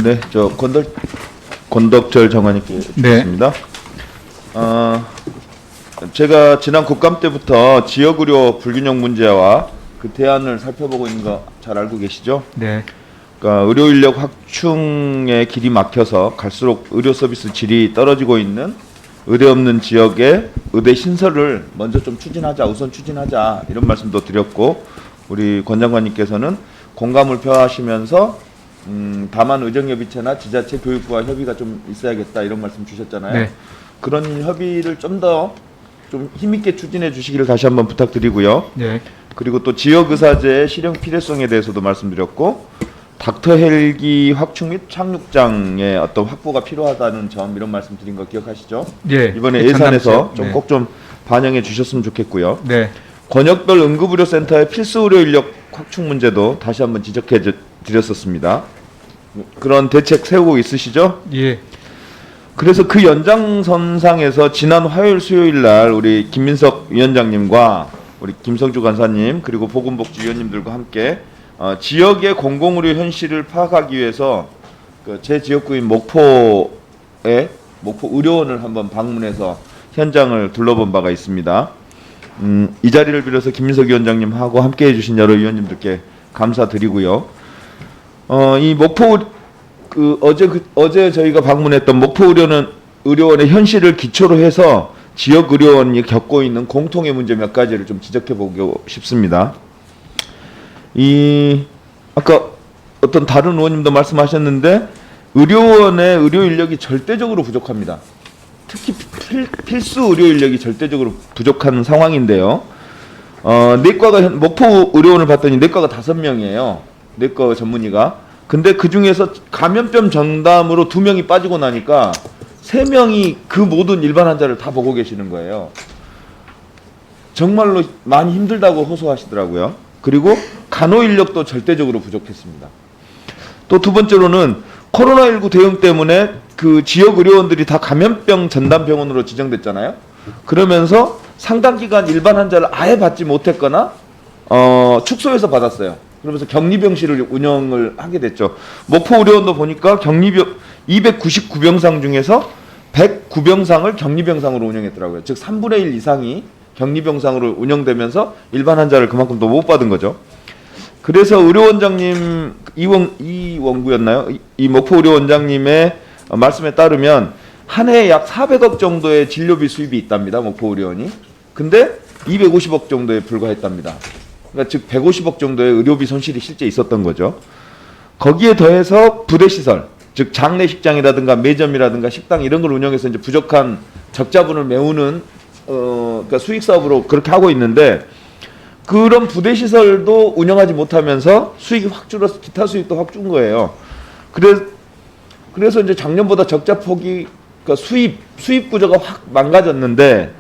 네, 저 권덕철 장관님께 주겠습니다. 제가 지난 국감 때부터 지역 의료 불균형 문제와 그 대안을 살펴보고 있는 거 잘 알고 계시죠? 네. 그러니까 의료 인력 확충의 길이 막혀서 갈수록 의료 서비스 질이 떨어지고 있는 의대 없는 지역의 의대 신설을 먼저 좀 추진하자, 우선 추진하자 이런 말씀도 드렸고, 우리 권 장관님께서는 공감을 표하시면서 다만 의정협의체나 지자체 교육부와 협의가 좀 있어야겠다 이런 말씀 주셨잖아요. 네. 그런 협의를 좀 더 좀 힘있게 추진해 주시기를 다시 한번 부탁드리고요. 네. 그리고 또 지역의사제의 실행 필요성에 대해서도 말씀드렸고, 닥터 헬기 확충 및 착륙장의 어떤 확보가 필요하다는 점 이런 말씀 드린 거 기억하시죠? 예. 이번에 예산에서 네. 좀 꼭 좀 반영해 주셨으면 좋겠고요. 네. 권역별 응급의료센터의 필수 의료 인력 확충 문제도 다시 한번 지적해 드렸었습니다. 그런 대책 세우고 있으시죠? 예. 그래서 그 연장선상에서 지난 화요일 수요일 날 우리 김민석 위원장님과 우리 김성주 간사님 그리고 보건복지위원님들과 함께 지역의 공공의료 현실을 파악하기 위해서 제 지역구인 목포에 목포 의료원을 한번 방문해서 현장을 둘러본 바가 있습니다. 이 자리를 빌어서 김민석 위원장님하고 함께 해주신 여러 위원님들께 감사드리고요. 이 목포 어제 저희가 방문했던 목포 의료원의 현실을 기초로 해서 지역 의료원이 겪고 있는 공통의 문제 몇 가지를 좀 지적해 보고 싶습니다. 아까 어떤 다른 의원님도 말씀하셨는데 의료원의 의료 인력이 절대적으로 부족합니다. 특히 필수 의료 인력이 절대적으로 부족한 상황인데요. 내과가 목포 의료원을 봤더니 내과가 5명이에요. 내과 전문의가. 근데 그 중에서 감염병 전담으로 2명이 빠지고 나니까 3명이 그 모든 일반 환자를 다 보고 계시는 거예요. 정말로 많이 힘들다고 호소하시더라고요. 그리고 간호 인력도 절대적으로 부족했습니다. 또 두 번째로는 코로나19 대응 때문에 그 지역 의료원들이 다 감염병 전담 병원으로 지정됐잖아요. 그러면서 상당 기간 일반 환자를 아예 받지 못했거나 축소해서 받았어요. 그러면서 격리병실을 운영을 하게 됐죠. 목포 의료원도 보니까 299병상 중에서 109병상을 격리병상으로 운영했더라고요. 즉 3분의 1 이상이 격리병상으로 운영되면서 일반 환자를 그만큼 더 못 받은 거죠. 그래서 의료원장님 이원구였나요? 이 목포 의료원장님의 말씀에 따르면 한 해에 약 400억 정도의 진료비 수입이 있답니다. 목포 의료원이. 근데 250억 정도에 불과했답니다. 그러니까 즉 150억 정도의 의료비 손실이 실제 있었던 거죠. 거기에 더해서 부대시설, 즉 장례식장이라든가 매점이라든가 식당 이런 걸 운영해서 이제 부족한 적자분을 메우는 그러니까 수익 사업으로 그렇게 하고 있는데, 그런 부대시설도 운영하지 못하면서 수익이 확 줄어서 기타 수익도 확 준 거예요. 그래서 이제 작년보다 적자 폭이 그러니까 수입 구조가 확 망가졌는데,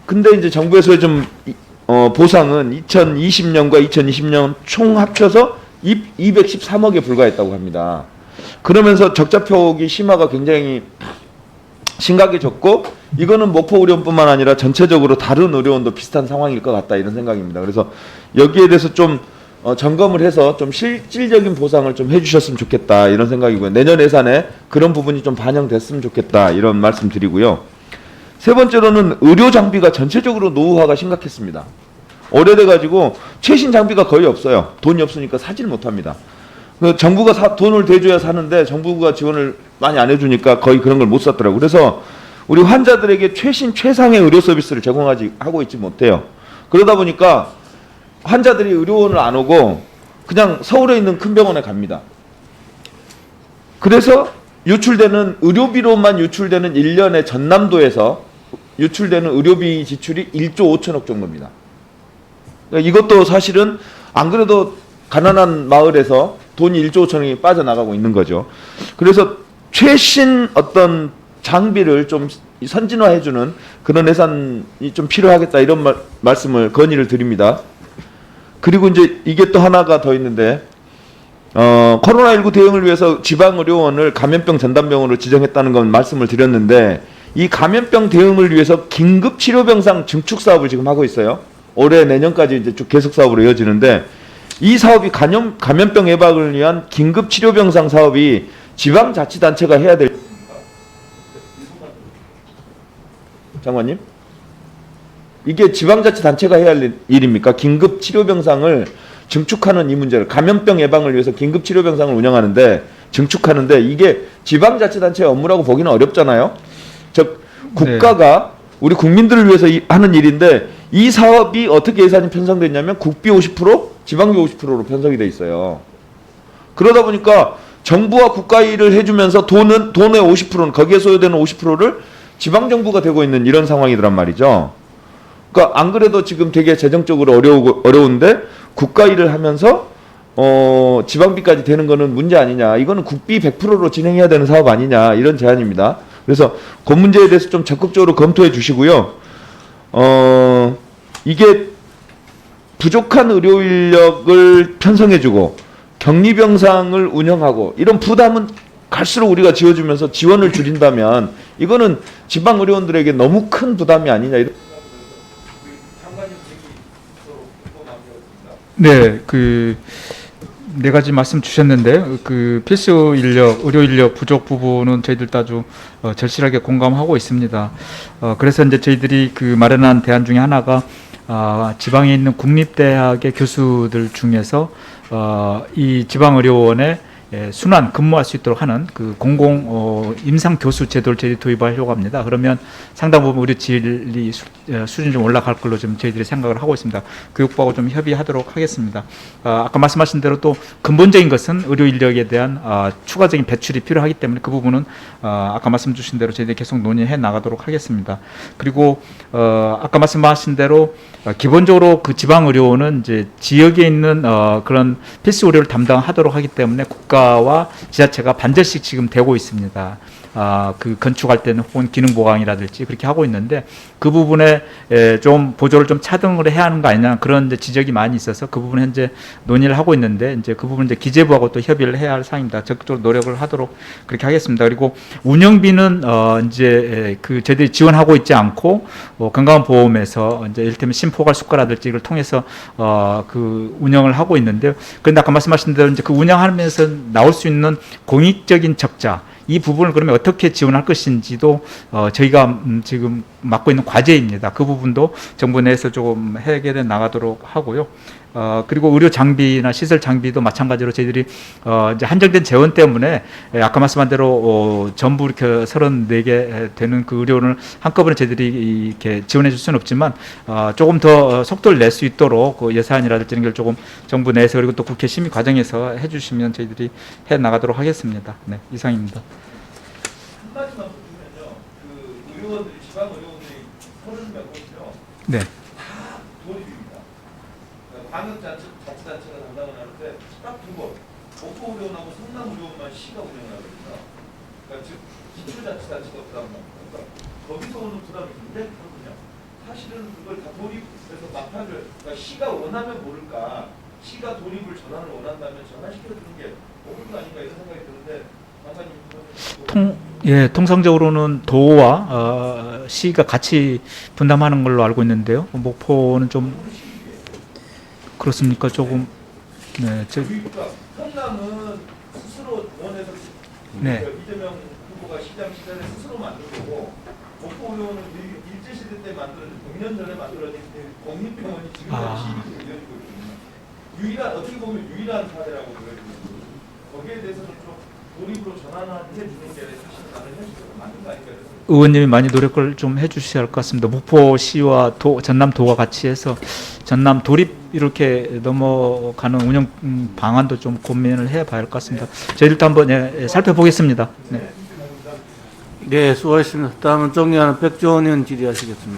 근데 이제 정부에서 좀 보상은 2020년과 2020년 총 합쳐서 213억에 불과했다고 합니다. 그러면서 적자폭이 심화가 굉장히 심각해졌고, 이거는 목포 의료원뿐만 아니라 전체적으로 다른 의료원도 비슷한 상황일 것 같다 이런 생각입니다. 그래서 여기에 대해서 좀 점검을 해서 좀 실질적인 보상을 좀 해주셨으면 좋겠다 이런 생각이고요. 내년 예산에 그런 부분이 좀 반영됐으면 좋겠다 이런 말씀 드리고요. 세 번째로는 의료 장비가 전체적으로 노후화가 심각했습니다. 오래돼가지고 최신 장비가 거의 없어요. 돈이 없으니까 사질 못합니다. 정부가 돈을 대줘야 사는데 정부가 지원을 많이 안 해주니까 거의 그런 걸 못 샀더라고요. 그래서 우리 환자들에게 최상의 의료 서비스를 하고 있지 못해요. 그러다 보니까 환자들이 의료원을 안 오고 그냥 서울에 있는 큰 병원에 갑니다. 그래서 의료비로만 유출되는 1년에 전남도에서 유출되는 의료비 지출이 1조 5천억 정도입니다. 그러니까 이것도 사실은 안 그래도 가난한 마을에서 돈이 1조 5천억이 빠져나가고 있는 거죠. 그래서 최신 어떤 장비를 좀 선진화해주는 그런 예산이 좀 필요하겠다 이런 말씀을 건의를 드립니다. 그리고 이제 이게 또 하나가 더 있는데, 코로나19 대응을 위해서 지방의료원을 감염병 전담병원으로 지정했다는 건 말씀을 드렸는데, 이 감염병 대응을 위해서 긴급치료병상 증축 사업을 지금 하고 있어요. 올해 내년까지 이제 쭉 계속 사업으로 이어지는데, 이 사업이 감염병 예방을 위한 긴급 치료병상 사업이 지방자치단체가 해야 될 장관님? 이게 지방자치단체가 해야 할 일입니까? 긴급 치료병상을 증축하는 이 문제를 감염병 예방을 위해서 긴급 치료병상을 운영하는데 증축하는데 이게 지방자치단체의 업무라고 보기는 어렵잖아요. 즉 국가가 우리 국민들을 위해서 하는 일인데 이 사업이 어떻게 예산이 편성됐냐면 국비 50%, 지방비 50%로 편성이 돼 있어요. 그러다 보니까 정부와 국가 일을 해주면서 돈의 50%는 거기에 소요되는 50%를 지방정부가 되고 있는 이런 상황이란 말이죠. 그러니까 안 그래도 지금 되게 재정적으로 어려운데 국가 일을 하면서 지방비까지 되는 거는 문제 아니냐. 이거는 국비 100%로 진행해야 되는 사업 아니냐. 이런 제안입니다. 그래서 그 문제에 대해서 좀 적극적으로 검토해 주시고요. 이게 부족한 의료 인력을 편성해주고 격리병상을 운영하고 이런 부담은 갈수록 우리가 지어주면서 지원을 줄인다면 이거는 지방 의료원들에게 너무 큰 부담이 아니냐. 이런 네, 네 가지 말씀 주셨는데 필수 인력, 의료 인력 부족 부분은 저희들도 아주 절실하게 공감하고 있습니다. 그래서 이제 저희들이 마련한 대안 중에 하나가 지방에 있는 국립대학의 교수들 중에서 이 지방의료원에 순환 근무할 수 있도록 하는 공공 임상 교수 제도를 저희들이 도입하려고 합니다. 그러면 상당 부분 의료 질이 수준이 좀 올라갈 걸로 좀 저희들이 생각을 하고 있습니다. 교육부하고 좀 협의하도록 하겠습니다. 아까 말씀하신 대로 또 근본적인 것은 의료 인력에 대한 추가적인 배출이 필요하기 때문에 그 부분은 아까 말씀 주신 대로 저희들이 계속 논의해 나가도록 하겠습니다. 그리고 아까 말씀하신 대로 기본적으로 지방 의료원은 이제 지역에 있는 그런 필수 의료를 담당하도록 하기 때문에 국가와 지자체가 반절씩 지금 되고 있습니다. 건축할 때는 혹은 기능 보강이라든지 그렇게 하고 있는데 그 부분에 좀 보조를 좀 차등을 해야 하는 거 아니냐 그런 이제 지적이 많이 있어서 그 부분 현재 논의를 하고 있는데 이제 그 부분 이제 기재부하고 또 협의를 해야 할 사항입니다. 적극적으로 노력을 하도록 그렇게 하겠습니다. 그리고 운영비는 이제 저희들이 지원하고 있지 않고 건강보험에서 이제 이를테면 심포괄 수가라든지 이걸 통해서 운영을 하고 있는데요. 그런데 아까 말씀하신 대로 이제 운영하면서 나올 수 있는 공익적인 적자 이 부분을 그러면 어떻게 지원할 것인지도 저희가 지금 맡고 있는 과제입니다. 그 부분도 정부 내에서 조금 해결해 나가도록 하고요. 그리고 의료 장비나 시설 장비도 마찬가지로 저희들이 이제 한정된 재원 때문에 아까 말씀한 대로 전부 이렇게 34개 되는 의료원을 한꺼번에 저희들이 이렇게 지원해 줄 수는 없지만 조금 더 속도를 낼 수 있도록 예산이라든지 이런 걸 조금 정부 내에서 그리고 또 국회 심의 과정에서 해 주시면 저희들이 해 나가도록 하겠습니다. 네, 이상입니다. 한 가지만 더 주면요. 의료원들이 지방 의료원들이 30명이죠. 네. 다 도립입니다. 광역자치단체가 담당을 하는데 딱 두 번. 목포의료원하고 성남의료원만 시가 운영을 하거든요. 그러니까 즉 기초자치단체가 부담을 합니다. 그러니까 거기서 오는 부담이 굉장히 크거든요. 사실은 그걸 다 도립해서 막판을 그러니까 시가 원하면 모를까 시가 도립을 전환을 원한다면 전환시켜주는 게 옳은 거 아닌가 이런 생각이 드는데 통상적으로는 도와 시가 같이 분담하는 걸로 알고 있는데요. 목포는 좀 그렇습니까? 조금 성남은 스스로 원해서 이재명 후보가 시장 시절에 스스로 만든 거고 목포의료원은 일제시대 때 만들어진 100년 전에 만들어진 공립병원이 지금까지 시비로 이어지고 있거든요. 어떻게 보면 유일한 사례라고 그러거든요. 거기에 대해서는 좀 도립으로 전환해 주는 게 사실 나는 현실적으로 맞는 거 아닌가. 의원님이 많이 노력을 좀 해주셔야 할 것 같습니다. 목포시와 전남도가 같이 해서 전남 도립 이렇게 넘어가는 운영 방안도 좀 고민을 해봐야 할 것 같습니다. 저희들도 한번 살펴보겠습니다. 네. 네, 수고하셨습니다. 다음은 존경하는 백종원 의원 질의하시겠습니다.